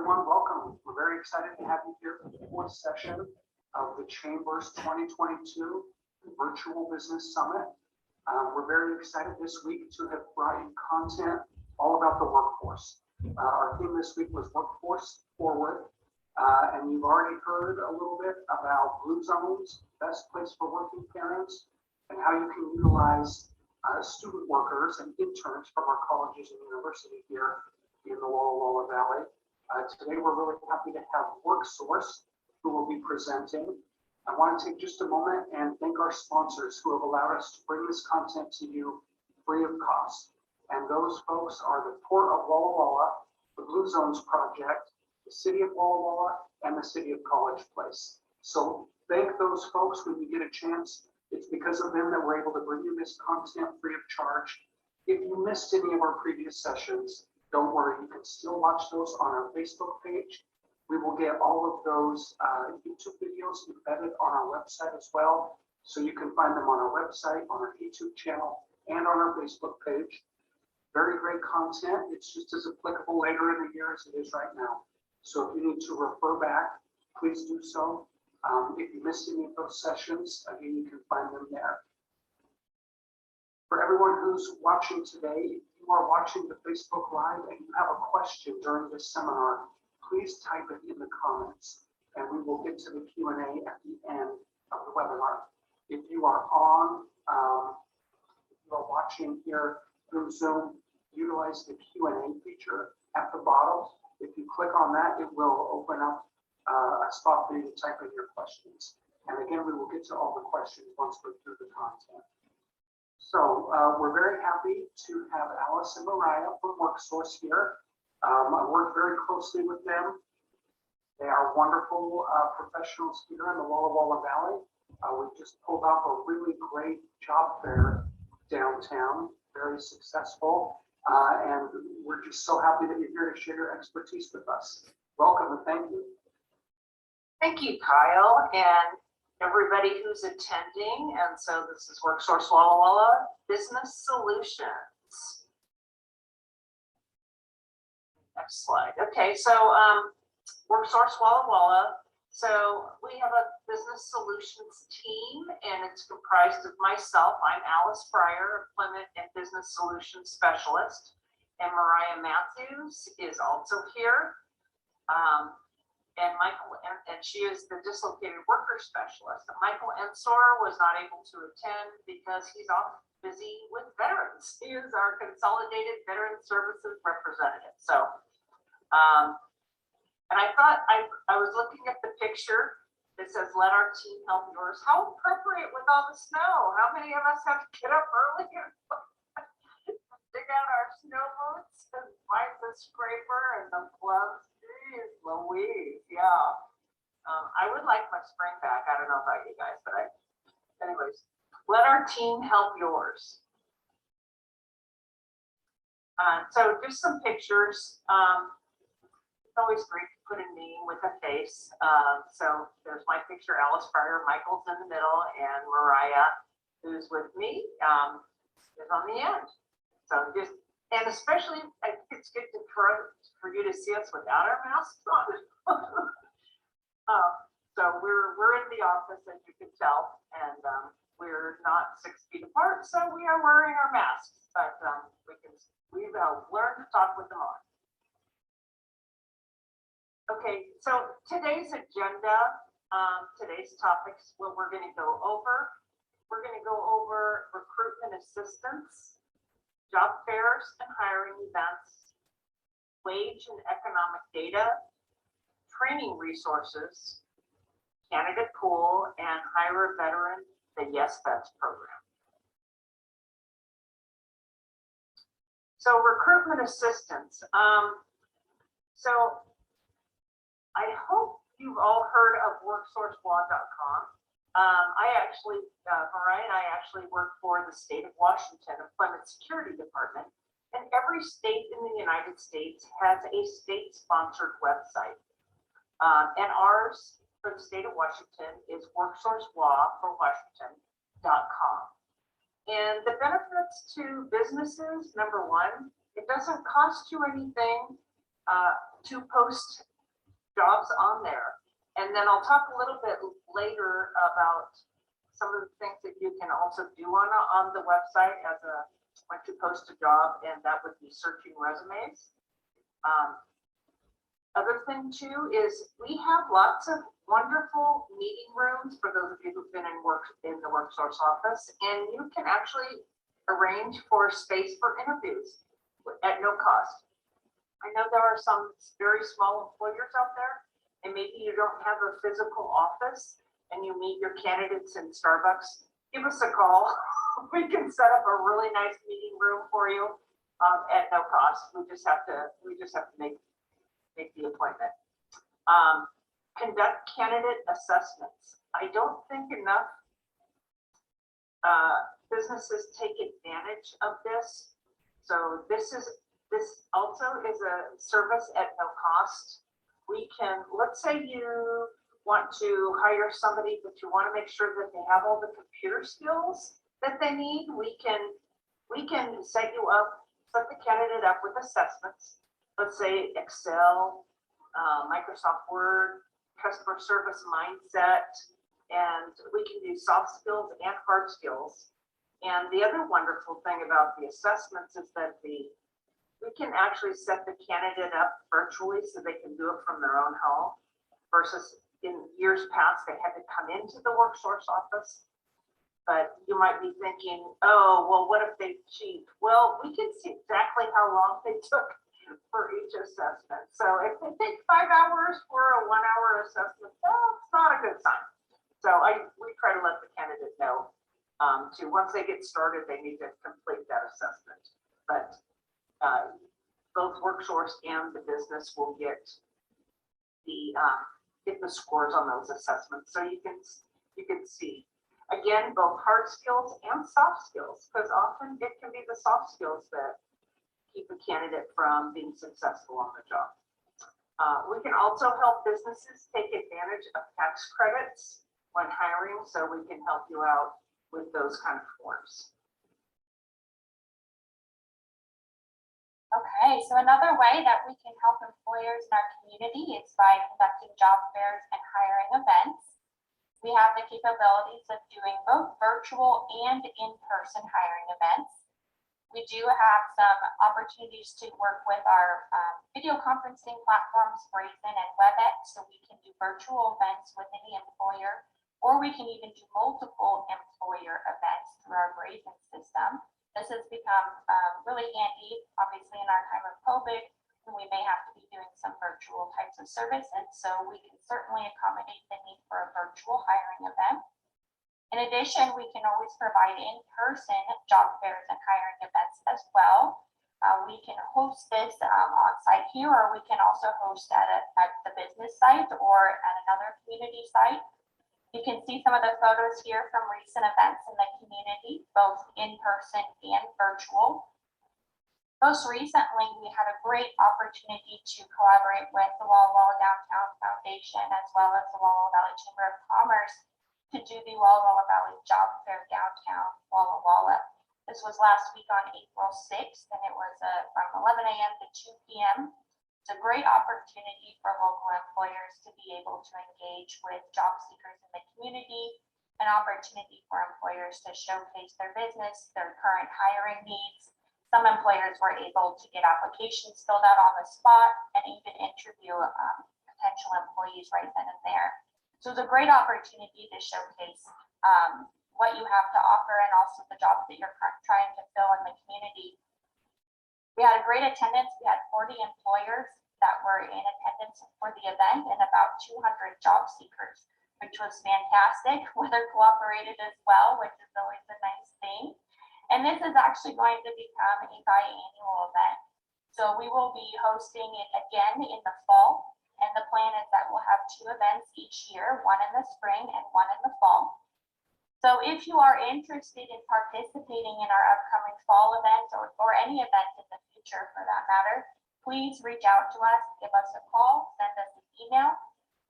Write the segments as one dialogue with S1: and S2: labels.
S1: everyone, welcome. We're very excited to have you here for the fourth session of the Chamber's 2022 Virtual Business Summit. We're very excited this week to have brought you content all about the workforce. Our theme this week was Workforce Forward, and you've already heard a little bit about Blue Zones, best place for working parents, and how you can utilize student workers and interns from our colleges and university here in the Walla Walla Valley. Today, we're really happy to have WorkSource, who will be presenting. I want to take just a moment and thank our sponsors who have allowed us to bring this content to you free of cost. And those folks are the Port of Walla Walla, the Blue Zones Project, the City of Walla Walla, and the City of College Place. So thank those folks when you get a chance. It's because of them that we're able to bring you this content free of charge. If you missed any of our previous sessions, don't worry, you can still watch those on our Facebook page. We will get all of those YouTube videos embedded on our website as well. So you can find them on our website, on our YouTube channel, and on our Facebook page. Very great content. It's just as applicable later in the year as it is right now. So if you need to refer back, please do so. If you missed any of those sessions, again, you can find them there. For everyone who's watching today, if you are watching the Facebook Live and you have a question during this seminar, please type it in the comments and we will get to the Q&A at the end of the webinar. If you are watching here through Zoom, utilize the Q&A feature at the bottom. If you click on that, it will open up a spot for you to type in your questions. And again, we will get to all the questions once we're through the content. So we're very happy to have Alice and Mariah from WorkSource here. I work very closely with them. They are wonderful professionals here in the Walla Walla Valley. We've just pulled off a really great job fair downtown, very successful. And we're just so happy that you're here to share your expertise with us. Welcome and thank you.
S2: Thank you, Kyle, and everybody who's attending. And so this is WorkSource Walla Walla Business Solutions. Next slide. Okay, so WorkSource Walla Walla. So we have a business solutions team, and it's comprised of myself. I'm Alice Freyer, Employment and Business Solutions Specialist, and Mariah Matthews is also here. And Michael, and she is the dislocated worker specialist. And Michael Ensor was not able to attend because he's off busy with veterans. He is our consolidated veteran services representative. So, and I thought I was looking at the picture that says, let our team help yours. How appropriate with all the snow. How many of us have to get up early and dig out our snow boots and find the scraper and the gloves? Jeez Louise, yeah. I would like my spring back. I don't know about you guys, but anyways, let our team help yours. So just some pictures. It's always great to put a name with a face. So there's my picture, Alice Freyer, Michael's in the middle, and Mariah, who's with me, is on the end. So just, and especially, I think it's good for you to see us without our masks on. So we're in the office, as you can tell, and we're not 6 feet apart, so we are wearing our masks, but we've learned to talk with them on. Okay, so today's agenda, today's topics, what we're going to go over. We're going to go over recruitment assistance, job fairs and hiring events, wage and economic data, training resources, candidate pool, and hire a veteran, the Yes Vets program. So recruitment assistance. So I hope you've all heard of WorkSourceWaw.com. Mariah and I actually work for the state of Washington Employment Security Department, and every state in the United States has a state-sponsored website. And ours for the state of Washington is WorkSourceWaw.com. And the benefits to businesses, number one, it doesn't cost you anything to post jobs on there. And then I'll talk a little bit later about some of the things that you can also do on the website once you post a job, and that would be searching resumes. Other thing too is we have lots of wonderful meeting rooms for those of you who've been in the WorkSource office, and you can actually arrange for space for interviews at no cost. I know there are some very small employers out there, and maybe you don't have a physical office and you meet your candidates in Starbucks. Give us a call. We can set up a really nice meeting room for you at no cost. We just have to make the appointment. Conduct candidate assessments. I don't think enough businesses take advantage of this. So this also is a service at no cost. We can, let's say you want to hire somebody, but you want to make sure that they have all the computer skills that they need. We can set the candidate up with assessments. Let's say Excel, Microsoft Word, customer service mindset, and we can do soft skills and hard skills. And the other wonderful thing about the assessments is that we can actually set the candidate up virtually so they can do it from their own home, versus in years past, they had to come into the WorkSource office. But you might be thinking, oh, well, what if they cheat? Well, we can see exactly how long they took for each assessment. So if they take 5 hours for a 1 hour assessment, that's not a good sign. So we try to let the candidate know once they get started, they need to complete that assessment. But both WorkSource and the business will get the scores on those assessments, so you can see again both hard skills and soft skills, because often it can be the soft skills that keep a candidate from being successful on the job. We can also help businesses take advantage of tax credits when hiring, so we can help you out with those kind of forms.
S3: Okay, so another way that we can help employers in our community is by conducting job fairs and hiring events. We have the capabilities of doing both virtual and in-person hiring events. We do have some opportunities to work with our video conferencing platforms, Brazen and WebEx, so we can do virtual events with any employer, or we can even do multiple employer events through our Brazen system. This has become really handy, obviously, in our time of COVID, when we may have to be doing some virtual types of services. So we can certainly accommodate the need for a virtual hiring event. In addition, we can always provide in-person job fairs and hiring events as well. We can host this on site here, or we can also host at the business site or at another community site. You can see some of the photos here from recent events in the community, both in person and virtual. Most recently, we had a great opportunity to collaborate with the Walla Walla Downtown Foundation as well as the Walla Walla Valley Chamber of Commerce to do the Walla Walla Valley Job Fair downtown Walla Walla. This was last week on April 6th, and it was from 11 a.m. to 2 p.m. It's a great opportunity for local employers to be able to engage with job seekers in the community, an opportunity for employers to showcase their business, their current hiring needs. Some employers were able to get applications filled out on the spot and even interview potential employees right then and there. So it's a great opportunity to showcase what you have to offer and also the jobs that you're trying to fill in the community. We had a great attendance. We had 40 employers that were in attendance for the event and about 200 job seekers, which was fantastic. Weather cooperated as well, which is always a nice thing. And this is actually going to become a biannual event. So we will be hosting it again in the fall. And the plan is that we'll have 2 events each year, one in the spring and one in the fall. So if you are interested in participating in our upcoming fall event or any event in the future for that matter, please reach out to us, give us a call, send us an email.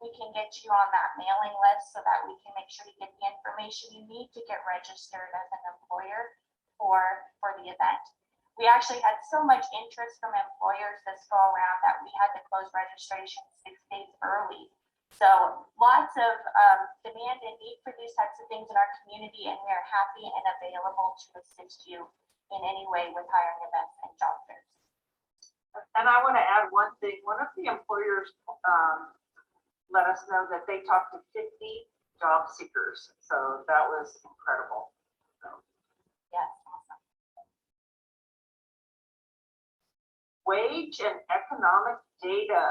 S3: We can get you on that mailing list so that we can make sure you get the information you need to get registered as an employer for the event. We actually had so much interest from employers this go around that we had to close registration 6 days early. So lots of demand and need for these types of things in our community, and we are happy and available to assist you in any way with hiring events and job fairs.
S2: And I want to add one thing. One of the employers let us know that they talked to 50 job seekers. So that was incredible. So.
S3: Yes, awesome.
S2: Wage and economic data.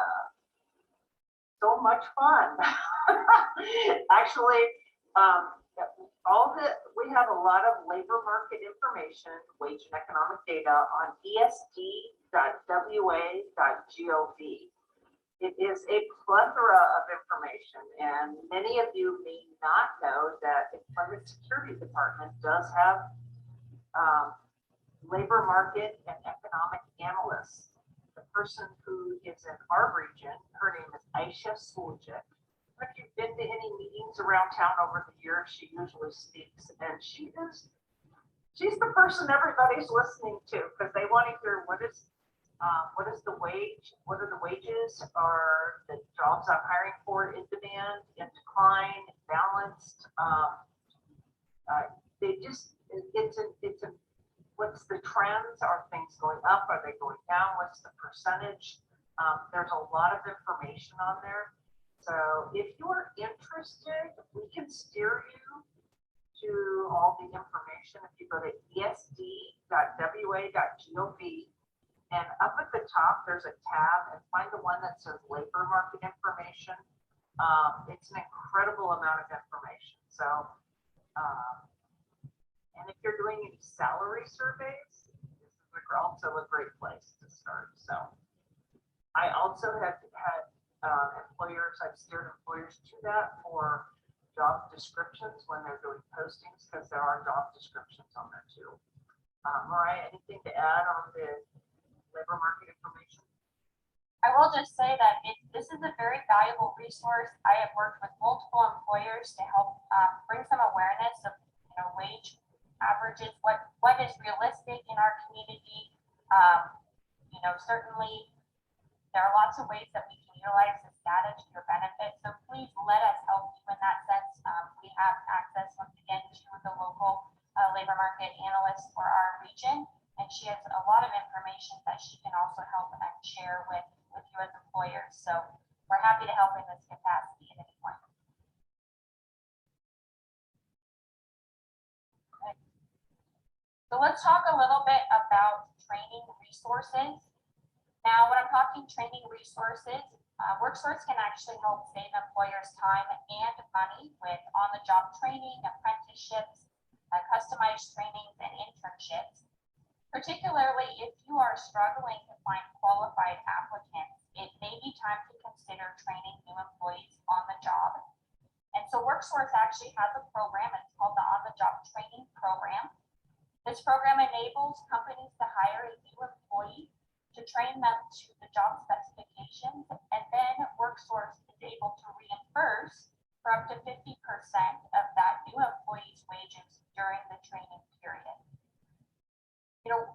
S2: So much fun. Actually, we have a lot of labor market information, wage and economic data on esd.wa.gov. It is a plethora of information, and many of you may not know that the Employment Security Department does have labor market and economic analysts. The person who is in our region, her name is Aisha Suljic. If you've been to any meetings around town over the years, she usually speaks, and she's the person everybody's listening to because they want to hear what is the wage, what are the wages, are the jobs I'm hiring for in demand, in decline, balanced. What's the trends? Are things going up? Are they going down? What's the percentage? There's a lot of information on there. So if you're interested, we can steer you to all the information. If you go to esd.wa.gov, and up at the top, there's a tab, and find the one that says labor market information. It's an incredible amount of information. So, and if you're doing any salary surveys, this is also a great place to start. So I also have had I've steered employers to that for job descriptions when they're doing postings, because there are job descriptions on there too. Mariah, anything to add on the labor market information?
S3: I will just say that this is a very valuable resource. I have worked with multiple employers to help bring some awareness of wage averages, what is realistic in our community. Certainly there are lots of ways that we can utilize this data to your benefit. So please let us help you in that sense. We have access once again to the local labor market analyst for our region, and she has a lot of information that she can also help and share with you as employers. So we're happy to help in this capacity at any point. Okay. So let's talk a little bit about training resources. Now, when I'm talking training resources, WorkSource can actually help save employers time and money with on-the-job training, apprenticeships, customized trainings, and internships. Particularly if you are struggling to find qualified applicants, it may be time to consider training new employees on the job. And so WorkSource actually has a program. It's called the On-the-Job Training Program. This program enables companies to hire a new employee, to train them to the job specifications, and then WorkSource is able to reimburse for up to 50% of that new employee's wages during the training period.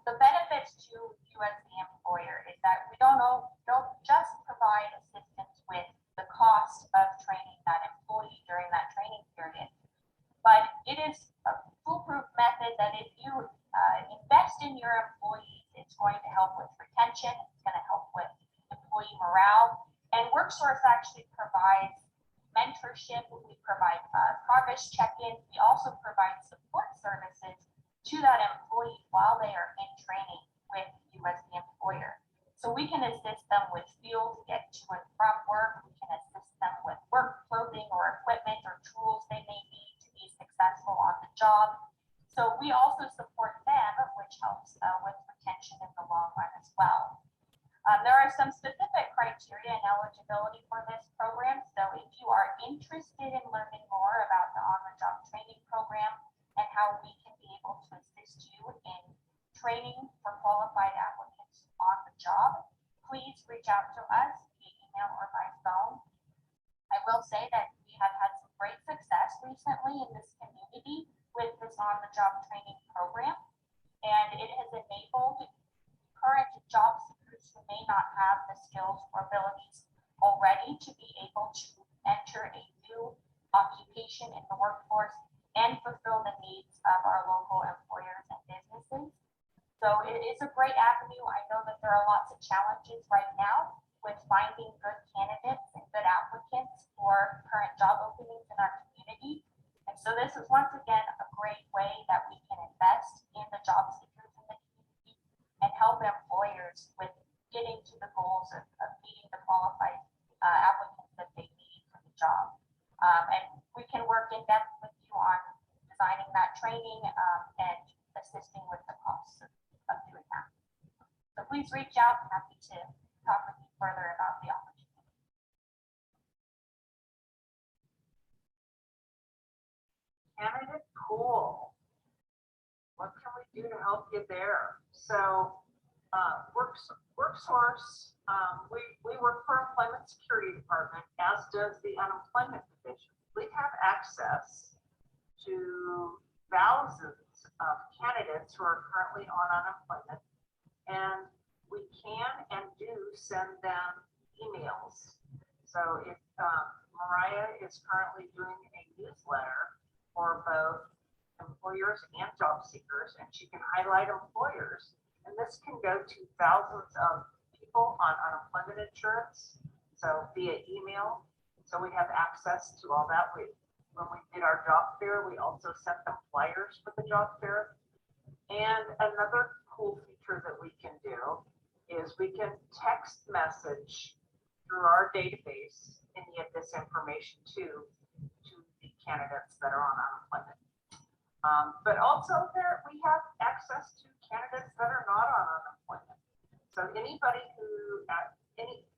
S3: The benefits to you as the employer is that we don't just provide assistance with the cost of training that employee during that training period, but it is a foolproof method that if you invest in your employees, it's going to help with retention, it's going to help with employee morale, and WorkSource actually provides mentorship, we provide progress check-ins, we also provide support services to that employee while they are in training with you as the employer. So we can assist them with fuel to get to and from work, we can assist them with work clothing or equipment or tools they may need to be successful on the job. So we also support them, which helps with retention in the long run as well. There are some specific criteria and eligibility for this program. So if you are interested in learning more about the on-the-job training program and how we can be able to assist you in training for qualified applicants on the job, please reach out to us via email or by phone. I will say that we have had some great success recently in this community with this on-the-job training program, and it has enabled current job seekers who may not have the skills or abilities already to be able to enter a new occupation in the workforce and fulfill the needs of our local employers and businesses. So it is a great avenue. I know that there are lots of challenges right now with finding good candidates and good applicants for current job openings in our community. And so this is once again a great way that we can invest in the job seekers in the community and help employers with getting to the goals of meeting the qualified applicants that they need for the job. And we can work in depth with you on designing that training and assisting with the costs of doing that. So please reach out. I'm happy to talk with you further about the opportunity.
S2: Candidate pool. What can we do to help you there? So, WorkSource, we work for Employment Security Department, as does the Unemployment Division. We have access to thousands of candidates who are currently on unemployment, and we can and do send them emails. So if Mariah is currently doing a newsletter for both employers and job seekers, and she can highlight employers. And this can go to thousands of people on unemployment insurance, so via email. So we have access to all that. When we did our job fair, we also sent them flyers for the job fair. And another cool feature that we can do is we can text message through our database any of this information to the candidates that are on unemployment. But also we have access to candidates that are not on unemployment. So anybody who,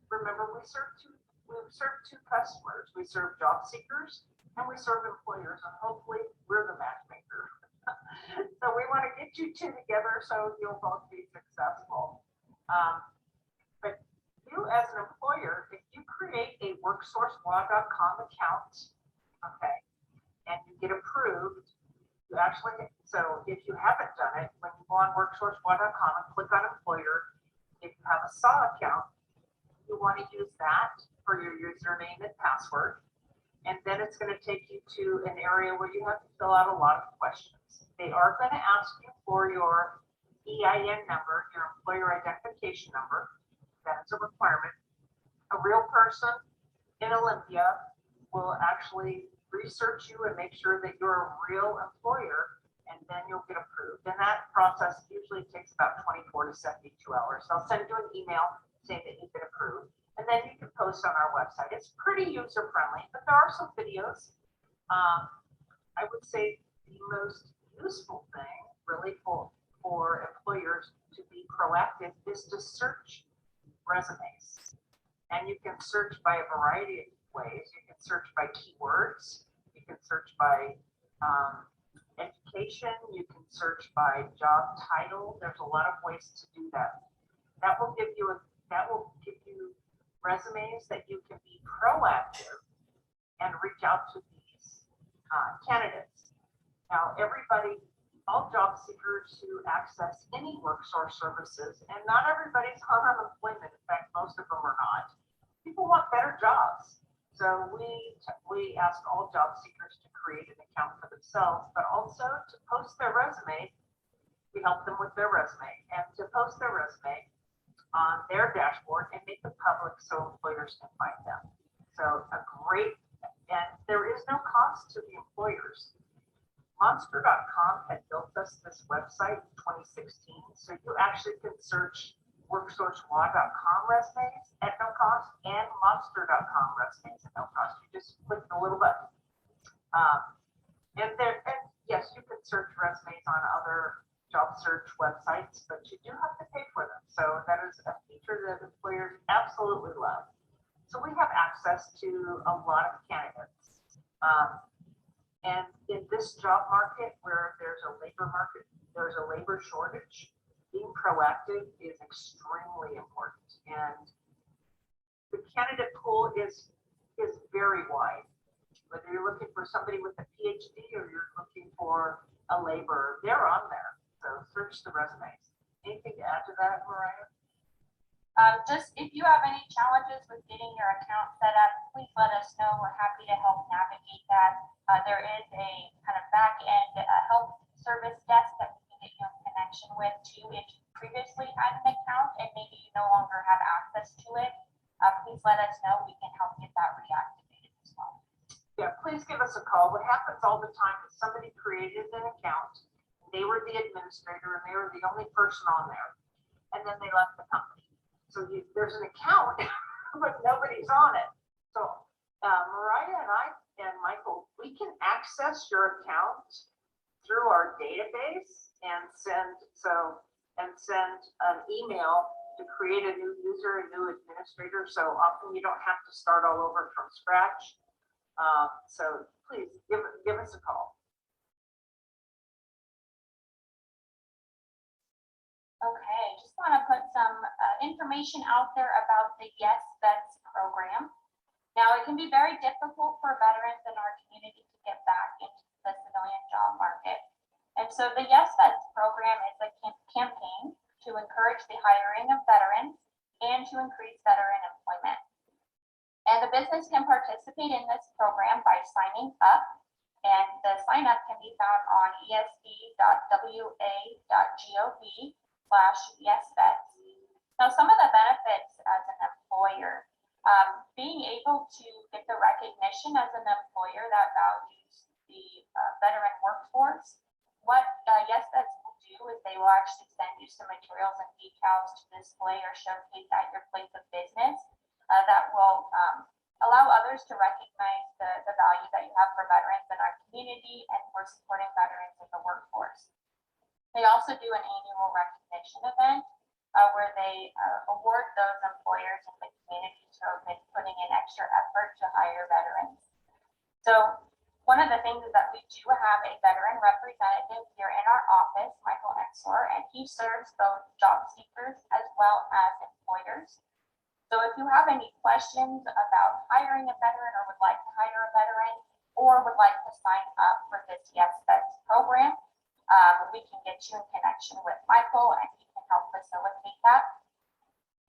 S2: remember we serve two customers. We serve job seekers and we serve employers, and hopefully we're the matchmaker. So we want to get you two together so you'll both be successful. But you as an employer, if you create a WorkSourceWaw.com account, okay, and you get approved, you actually, so if you haven't done it, when you go on WorkSourceWaw.com and click on employer, if you have a SAW account, you want to use that for your username and password. And then it's going to take you to an area where you have to fill out a lot of questions. They are going to ask you for your EIN number, your employer identification number. That is a requirement. A real person in Olympia will actually research you and make sure that you're a real employer, and then you'll get approved. And that process usually takes about 24 to 72 hours. They'll send you an email saying that you've been approved, and then you can post on our website. It's pretty user friendly, but there are some videos. I would say the most useful thing really for employers to be proactive is to search resumes. And you can search by a variety of ways. You can search by keywords. You can search by education. You can search by job title. There's a lot of ways to do that. That will give you resumes that you can be proactive and reach out to these candidates. Now, all job seekers who access any WorkSource services, and not everybody's on unemployment. In fact, most of them are not. People want better jobs. So we ask all job seekers to create an account for themselves, but also to post their resume. We help them with their resume, and to post their resume on their dashboard and make it public so employers can find them. So and there is no cost to the employers. Monster.com had built us this website in 2016, so you actually can search WorkSourceWaw.com resumes at no cost and Monster.com resumes at no cost. You just click the little button. And yes, you can search resumes on other job search websites, but you do have to pay for them. So that is a feature that employers absolutely love. So we have access to a lot of candidates. And in this job market where there's a labor shortage, being proactive is extremely important. And the candidate pool is very wide. Whether you're looking for somebody with a PhD or you're looking for a laborer, they're on there. So search the resumes. Anything to add to that, Mariah?
S3: Just if you have any challenges with getting your account set up, please let us know. We're happy to help navigate that. There is a kind of back end help service desk that we can get you in connection with too. If you previously had an account and maybe you no longer have access to it, please let us know. We can help get that reactivated as well.
S2: Yeah, please give us a call. What happens all the time is somebody created an account, they were the administrator and they were the only person on there, and then they left the company. So there's an account, but nobody's on it. So Mariah and I and Michael, we can access your account through our database and send an email to create a new user, a new administrator. So often you don't have to start all over from scratch. So please give us a call.
S3: Okay, just want to put some information out there about the Yes Vets program. Now, it can be very difficult for veterans in our community to get back into the civilian job market. And so the Yes Vets program is a campaign to encourage the hiring of veterans and to increase veteran employment. And the business can participate in this program by signing up. And the sign up can be found on esd.wa.gov/yesvets. Now, some of the benefits as an employer, being able to get the recognition as an employer that values the veteran workforce. What YesVets will do is they will actually send you some materials and decals to display or showcase at your place of business that will allow others to recognize the value that you have for veterans in our community and for supporting veterans in the workforce. They also do an annual recognition event where they award those employers in the community who have been putting in extra effort to hire veterans. So one of the things is that we do have a veteran representative here in our office, Michael Ensor, and he serves both job seekers as well as employers. So if you have any questions about hiring a veteran or would like to hire a veteran or would like to sign up for this YesVets program, we can get you in connection with Michael and he can help facilitate that.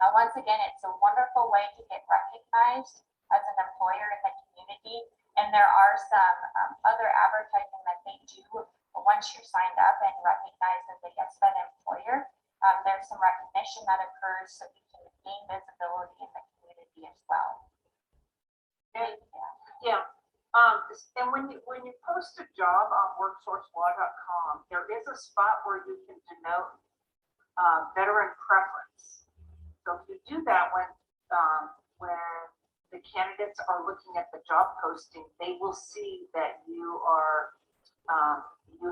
S3: Now, once again, it's a wonderful way to get recognized as an employer in the community. And there are some other advertising that they do once you're signed up and recognized as a YesVet employer. There's some recognition that occurs so you can gain visibility in the community as well.
S2: Yeah. And when you post a job on WorkSourceLaw.com, there is a spot where you can denote veteran preference. So if you do that when the candidates are looking at the job posting, they will see that you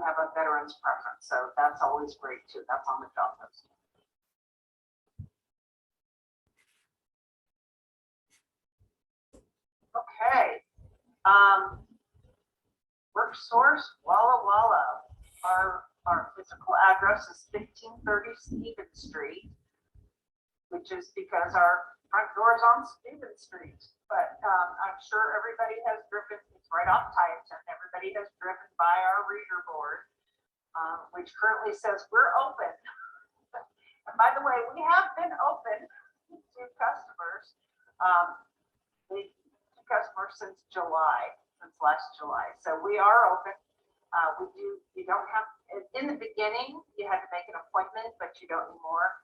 S2: have a veteran's preference. So that's always great too. That's on the job posting. Okay. WorkSource Walla Walla. Our physical address is 1530 Stevens Street, which is because our front door is on Stevens Street. But I'm sure everybody has driven, it's right off Tyson. Everybody has driven by our reader board, which currently says we're open. And by the way, we have been open to customers. Since last July. So we are open. You don't have, in the beginning, you had to make an appointment, but you don't anymore.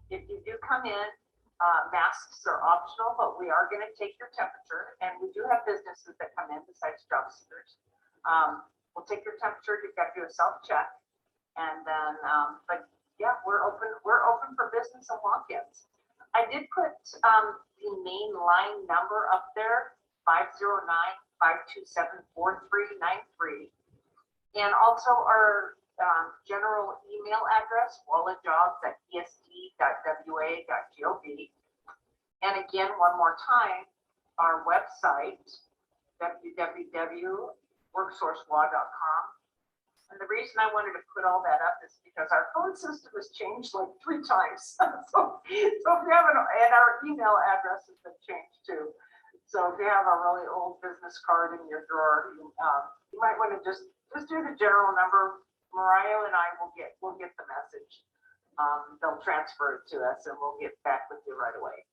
S2: If you do come in, masks are optional, but we are going to take your temperature, and we do have businesses that come in besides job seekers. We'll take your temperature. You've got to do a self-check, and then, but yeah, we're open for business and walk-ins. I did put the main line number up there, 509-527-4393, and also our general email address, wallajobs@esd.wa.gov. And again, one more time, our website, www.worksourcelaw.com. And the reason I wanted to put all that up is because our phone system has changed like 3 times. so if you have and our email addresses have changed too. So if you have a really old business card in your drawer, you might want to just do the general number. Mariah and I will get the message. they'll transfer it to us and we'll get back with you right away.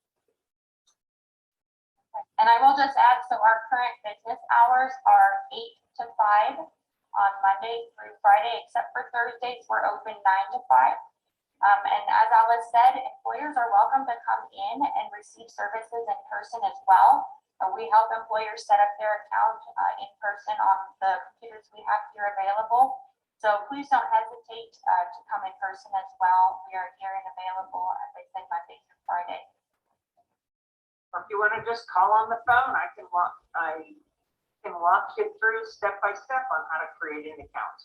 S3: And I will just add, so our current business hours are 8 to 5 on Monday through Friday, except for Thursdays, we're open 9 to 5. And as Alice said, employers are welcome to come in and receive services in person as well. We help employers set up their account in person on the computers we have here available. So please don't hesitate to come in person as well. We are here and available, as I said, Monday through Friday.
S2: Or if you want to just call on the phone, I can walk you through step by step on how to create an account.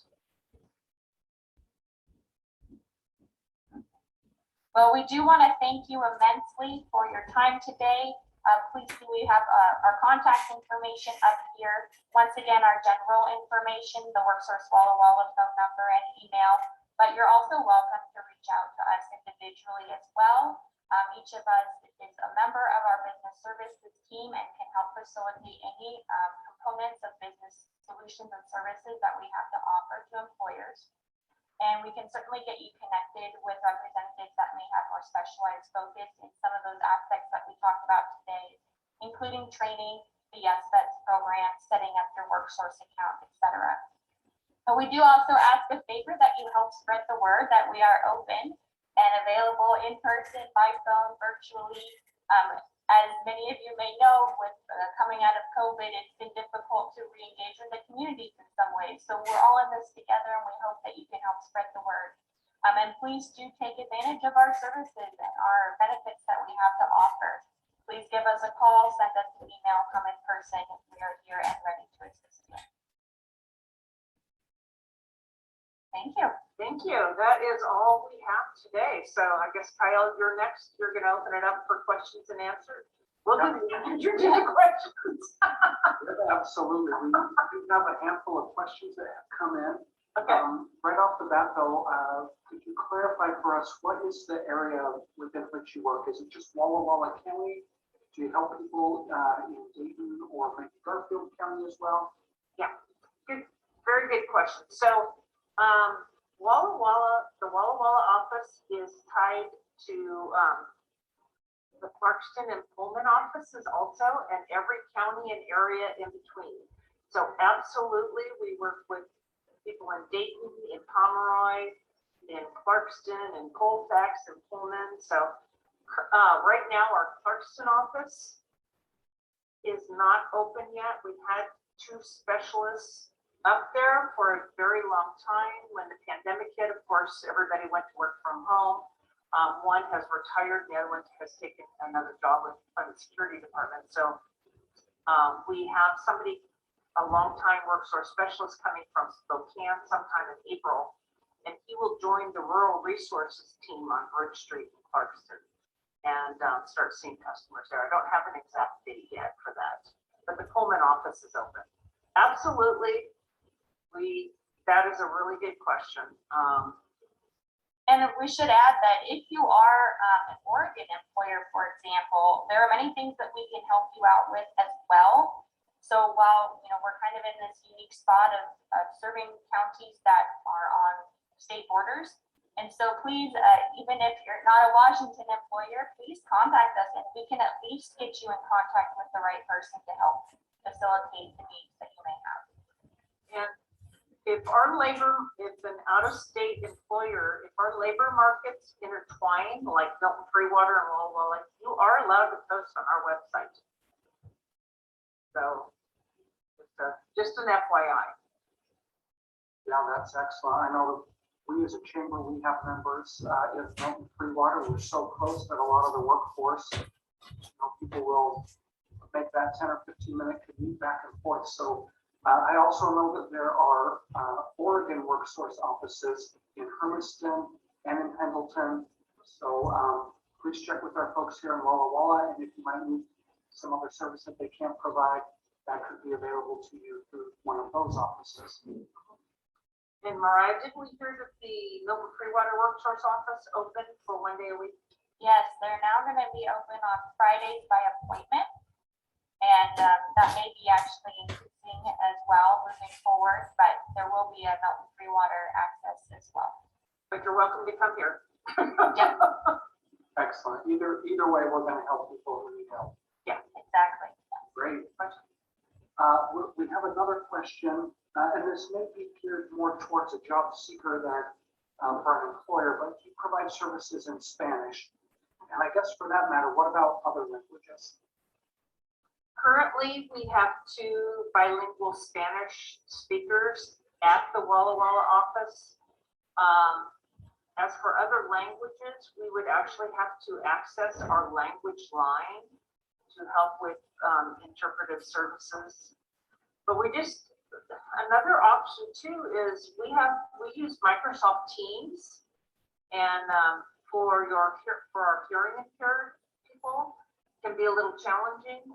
S3: Well, we do want to thank you immensely for your time today. Please do we have our contact information up here. Once again, our general information, the WorkSource Walla Walla phone number and email, but you're also welcome to reach out to us individually as well. Each of us is a member of our business services team and can help facilitate any components of business solutions and services that we have to offer to employers. And we can certainly get you connected with representatives that may have more specialized focus in some of those aspects that we talked about today, including training, the SVETS program, setting up your WorkSource account, etc. But we do also ask a favor that you help spread the word that we are open and available in person, by phone, virtually. As many of you may know, with coming out of COVID, it's been difficult to re-engage with the communities in some ways. So we're all in this together, and we hope that you can help spread the word. And please do take advantage of our services and our benefits that we have to offer. Please give us a call, send us an email, come in person. We are here and ready to assist you. Thank you.
S2: Thank you. That is all we have today. So I guess, Kyle, you're next. You're going to open it up for questions and answers. We'll do the questions.
S1: Absolutely. We do have a handful of questions that have come in.
S2: Okay.
S1: Right off the bat, though, could you clarify for us what is the area within which you work? Is it just Walla Walla County? Do you help people in Dayton or maybe Garfield County as well?
S2: Yeah. Good. Very good question. So, Walla Walla, the Walla Walla office is tied to the Clarkston and Pullman offices also, and every county and area in between. So absolutely, we work with people in Dayton, in Pomeroy, in Clarkston, and Colfax, and Pullman. So right now, our Clarkston office is not open yet. We've had 2 specialists up there for a very long time. When the pandemic hit, of course, everybody went to work from home. One has retired, the other one has taken another job with the security department. So we have somebody, a longtime WorkSource specialist coming from Spokane sometime in April, and he will join the Rural Resources team on Bridge Street in Clarkston and start seeing customers there. I don't have an exact date yet for that, but the Pullman office is open. Absolutely. That is a really good question.
S3: And we should add that if you are an Oregon employer, for example, there are many things that we can help you out with as well. So while we're kind of in this unique spot of serving counties that are on state borders, and so please, even if you're not a Washington employer, please contact us, and we can at least get you in contact with the right person to help facilitate the needs that you may have.
S2: And if an out-of-state employer, if our labor markets intertwine, like Milton Freewater and Walla Walla, you are allowed to post on our website. So, just an FYI.
S1: Yeah, that's excellent. I know we as a chamber, we have members in Milton Freewater. We're so close that a lot of the workforce, people will make that 10 or 15-minute commute back and forth. So I also know that there are Oregon WorkSource offices in Hermiston and in Pendleton. So please check with our folks here in Walla Walla, and if you might need some other service that they can't provide, that could be available to you through one of those offices.
S2: And Mariah, didn't we hear that the Milton Freewater WorkSource office open for 1 day a week?
S3: Yes, they're now going to be open on Fridays by appointment, and that may be actually increasing as well moving forward, but there will be a Milton Freewater access as well.
S2: But you're welcome to come here. Yeah,
S1: Excellent. Either way, we're going to help people who need help.
S3: Exactly.
S1: Great. We have another question, and this may be geared more towards a job seeker than for an employer, but you provide services in Spanish. And I guess for that matter, what about other languages?
S2: currently we have 2 bilingual Spanish speakers at the Walla Walla office. As for other languages, we would actually have to access our language line to help with interpretive services. But another option too is we use Microsoft Teams, and for our hearing impaired people can be a little challenging.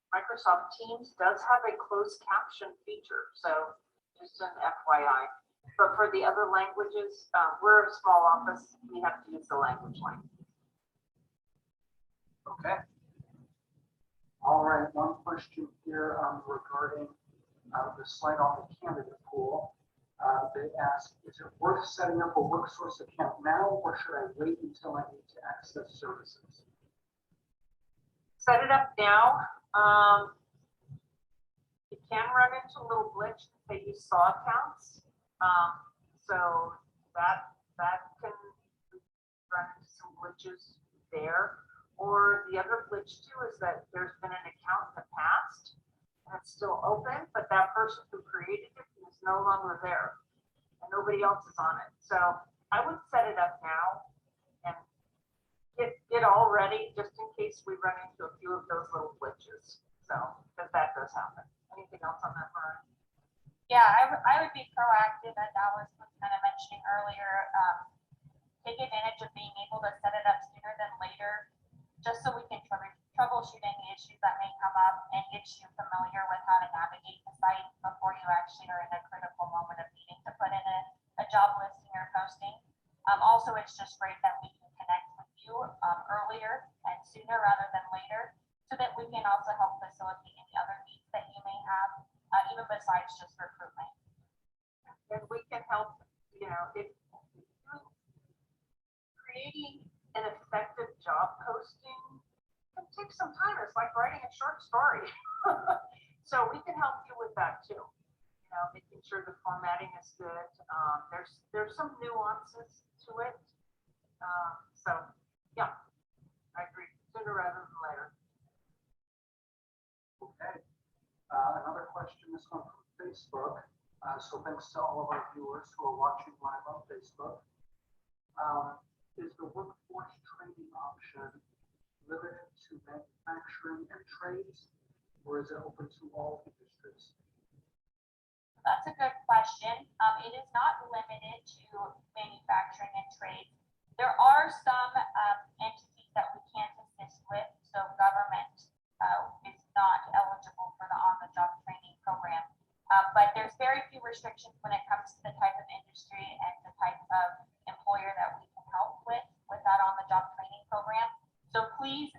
S2: Microsoft Teams does have a closed caption feature, so just an FYI. But for the other languages, we're a small office, we have to use the language line.
S1: Okay. All right, one question here regarding the slide on the candidate pool. They ask, is it worth setting up a WorkSource account now, or should I wait until I need to access services?
S2: Set it up now. You can run into a little glitch if they use SAW accounts. So that can run into some glitches there. Or the other glitch too is that there's been an account in the past and it's still open, but that person who created it is no longer there and nobody else is on it. So I would set it up now and get all ready just in case we run into a few of those little glitches. So, because that does happen. Anything else on that, Mariah?
S3: Yeah, I would be proactive, as Alice was kind of mentioning earlier. Take advantage of being able to set it up sooner than later, just so we can troubleshoot any issues that may come up and get you familiar with how to navigate the site before you actually are in a critical moment of needing to put in a job listing or posting. Also, it's just great that we can connect with you earlier and sooner rather than later, so that we can also help facilitate any other needs that you may have, even besides just recruitment.
S2: And we can help, if creating an effective job posting can take some time. It's like writing a short story. So we can help you with that too. Making sure the formatting is good. There's some nuances to it. So yeah, I agree. Sooner rather than later.
S1: Okay. Another question, this one from Facebook. So thanks to all of our viewers who are watching live on Facebook. Is the workforce training option limited to manufacturing and trades, or is it open to all industries?
S3: That's a good question. It is not limited to manufacturing and trades. There are some entities that we can't assist with, so government is not eligible for the on-the-job training program. But there's very few restrictions when it comes to the type of industry and the type of employer that we can help with that on-the-job training program. So please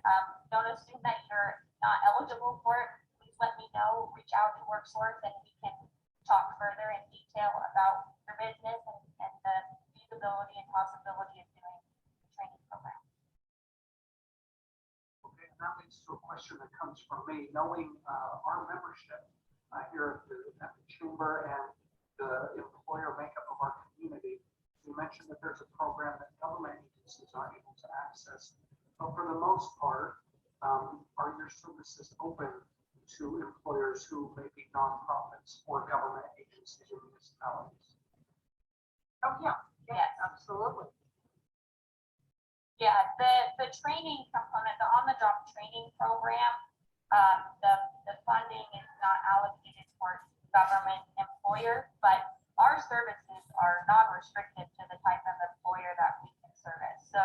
S3: don't assume that you're not eligible for it. Please let me know, reach out to WorkSource, and we can talk further in detail about your business and the feasibility and possibility of doing the training program.
S1: Okay, and that leads to a question that comes from me. Knowing our membership here at the Chamber and the employer makeup of our community, you mentioned that there's a program that government agencies are able to access. But for the most part, are your services open to employers who may be nonprofits or government agencies or municipalities?
S2: Oh yeah, yes, absolutely.
S3: Yeah, the training component, the on-the-job training program, the funding is not allocated towards government employer, but our services are non-restricted to the type of employer that we can service. So,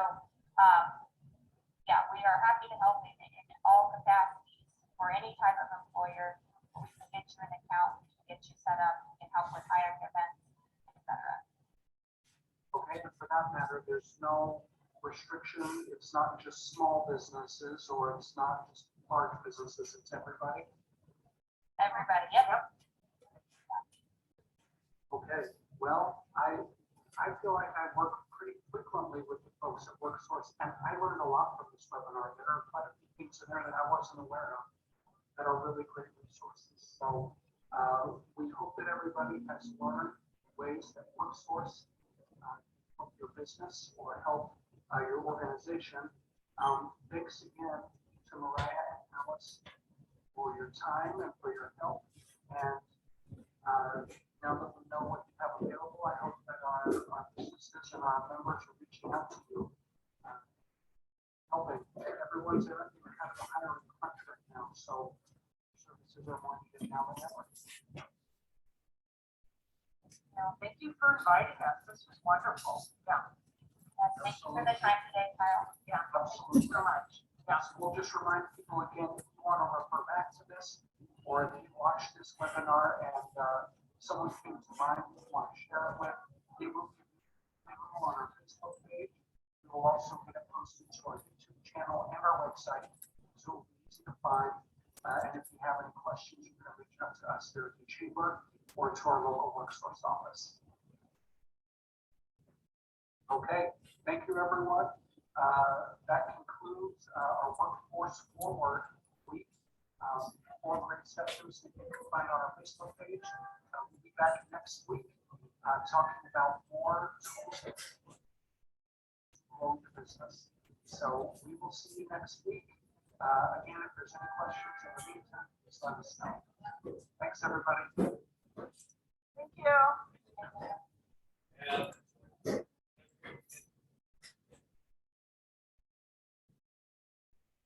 S3: yeah, we are happy to help in all capacities for any type of employer. We can get you an account, we can get you set up, we can help with hiring events, etc.
S1: Okay, and for that matter, there's no restriction. It's not just small businesses or it's not just large businesses, it's everybody.
S3: Everybody, yep.
S1: Okay, well, I feel like I work pretty frequently with the folks at WorkSource, and I learned a lot from this webinar. There are quite a few things in there that I wasn't aware of that are really great resources. So we hope that everybody has learned ways that WorkSource help your business or help your organization. Thanks again to Mariah and Alice for your time and for your help. And now that we know what you have available, I hope that our businesses and our members are reaching out to you, helping. Everyone's in kind of a hiring crunch right now, so services are more needed now than ever.
S2: Thank you for inviting us. This was wonderful. Yeah.
S3: Yes, thank you for the time today, Kyle.
S2: Yeah. Thank you so much. Yeah.
S1: So we'll just remind people again, if you want to refer back to this, or if you watch this webinar and someone came to mind you want to share it with, we will give you a link on our Facebook page. We will also get it posted to our YouTube channel and our website, so it'll be easy to find. And if you have any questions, you can reach out to us here at the chamber or to our local WorkSource office. Okay, thank you, everyone. That concludes our Workforce Forward week. 4 great sessions that you can find on our Facebook page. We'll be back next week talking about more tools to grow your business. So we will see you next week. Again, if there's any questions in the meantime, just let us know. Thanks, everybody.
S2: Thank you.
S4: And